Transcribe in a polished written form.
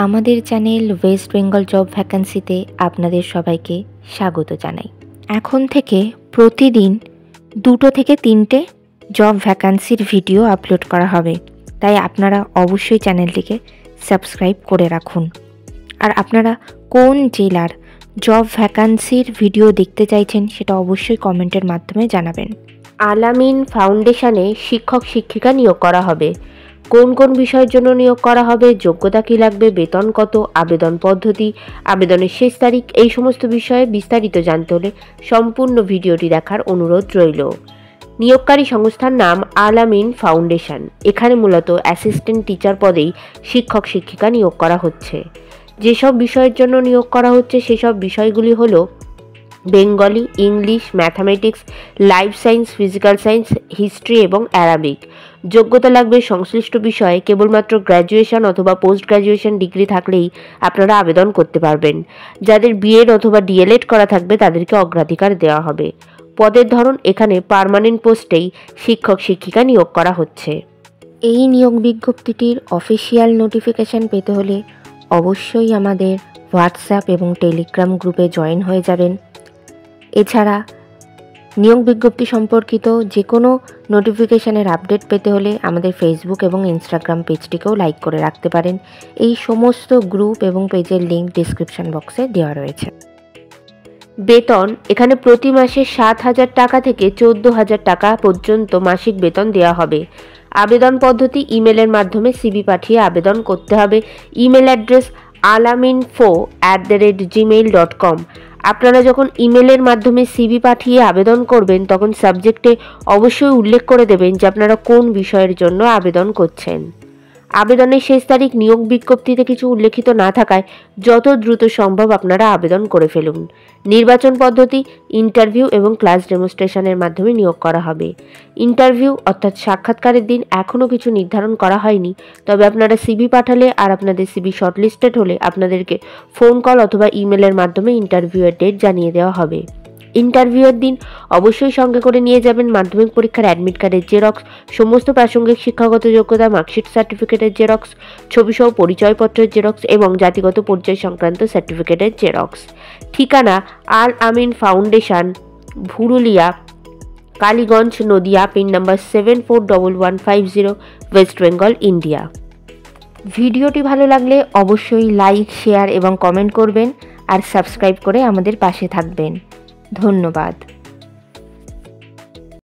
আমাদের channel West Bengal job ভ্যাকান্সিতে আপনাদের সবাইকে স্বাগত জানাই। এখন থেকে প্রতিদিন 2 থেকে 3টে জব ভ্যাকান্সির ভিডিও আপলোড করা হবে, তাই আপনারা অবশ্যই চ্যানেলটিকে সাবস্ক্রাইব করে রাখুন। আর আপনারা কোন জেলার জব ভ্যাকান্সির ভিডিও দেখতে চাইছেন সেটা অবশ্যই কমেন্টের মাধ্যমে জানাবেন। আল-আমিন ফাউন্ডেশনে শিক্ষক শিক্ষিকা নিয়োগ করা হবে। কোন কোন বিষয়ের জন্য নিয়োগ করা হবে, যোগ্যতা কী লাগবে, বেতন কত, আবেদন পদ্ধতি, আবেদনের শেষ তারিখ, এই সমস্ত বিষয়ে বিস্তারিত জানতে হলে সম্পূর্ণ ভিডিওটি দেখার অনুরোধ রইল। নিয়োগকারী সংস্থার নাম আল-আমিন ফাউন্ডেশন। এখানে মূলত অ্যাসিস্ট্যান্ট টিচার পদেই শিক্ষক শিক্ষিকা নিয়োগ করা হচ্ছে। যেসব বিষয়ের জন্য নিয়োগ করা হচ্ছে সেসব বিষয়গুলি হলো Bengali, English, mathematics, life science, physical science, history এবং অ্যারাবিক। যোগ্যতা লাগবে সংশ্লিষ্ট বিষয়ে কেবলমাত্র গ্র্যাজুয়েশন অথবা পোস্ট গ্র্যাজুয়েশন ডিগ্রি থাকলেই আপনারা আবেদন করতে পারবেন। যাদের বিএড অথবা ডিএলএড করা থাকবে তাদেরকে অগ্রাধিকার দেওয়া হবে। পদের ধরন, এখানে পার্মানেন্ট পোস্টেই শিক্ষক শিক্ষিকা নিয়োগ করা হচ্ছে। এই নিয়োগ বিজ্ঞপ্তিটির অফিসিয়াল নোটিফিকেশান পেতে হলে অবশ্যই আমাদের হোয়াটসঅ্যাপ এবং টেলিগ্রাম গ্রুপে জয়েন হয়ে যাবেন। এছাড়া নিয়োগ বিজ্ঞপ্তি সম্পর্কিত যে কোনো নোটিফিকেশানের আপডেট পেতে হলে আমাদের ফেসবুক এবং ইনস্টাগ্রাম পেজটিকেও লাইক করে রাখতে পারেন। এই সমস্ত গ্রুপ এবং পেজের লিঙ্ক ডিসক্রিপশন বক্সে দেওয়া রয়েছে। বেতন, এখানে প্রতি মাসে 7,000 টাকা থেকে 14,000 টাকা পর্যন্ত মাসিক বেতন দেওয়া হবে। আবেদন পদ্ধতি, ইমেলের মাধ্যমে সিভি পাঠিয়ে আবেদন করতে হবে। Email address alaminfo@gmail.com। আপনারা যখন ইমেলের মাধ্যমে সিভি পাঠিয়ে আবেদন করবেন তখন সাবজেক্টে অবশ্যই উল্লেখ করে দেবেন যে আপনারা কোন বিষয়ের জন্য আবেদন করছেন। আবেদনের শেষ তারিখ নিয়োগ বিজ্ঞপ্তিতে কিছু উল্লেখিত না থাকায় যত দ্রুত সম্ভব আপনারা আবেদন করে ফেলুন। নির্বাচন পদ্ধতি, ইন্টারভিউ এবং ক্লাস ডেমনস্ট্রেশনের মাধ্যমে নিয়োগ করা হবে। ইন্টারভিউ অর্থাৎ সাক্ষাৎকারের দিন এখনও কিছু নির্ধারণ করা হয়নি, তবে আপনারা সিভি পাঠালে আর আপনাদের সিভি শর্টলিস্টেড হলে আপনাদেরকে ফোন কল অথবা ইমেলের মাধ্যমে ইন্টারভিউয়ের ডেট জানিয়ে দেওয়া হবে। ইন্টারভিউয়ের দিন অবশ্যই সঙ্গে করে নিয়ে যাবেন মাধ্যমিক পরীক্ষার অ্যাডমিট কার্ডের জেরক্স, সমস্ত প্রাসঙ্গিক শিক্ষাগত যোগ্যতা, মার্কশিট সার্টিফিকেটের জেরক্স, ছবিসহ পরিচয়পত্রের জেরক্স এবং জাতিগত পরিচয় সংক্রান্ত সার্টিফিকেটের জেরক্স। ঠিকানা Al-Amin foundation, Bhurulia, Kaliganj, Nadia, pin number 741150, West Bengal, India. ভিডিওটি ভালো লাগলে অবশ্যই লাইক, শেয়ার এবং কমেন্ট করবেন আর সাবস্ক্রাইব করে আমাদের পাশে থাকবেন। ধন্যবাদ।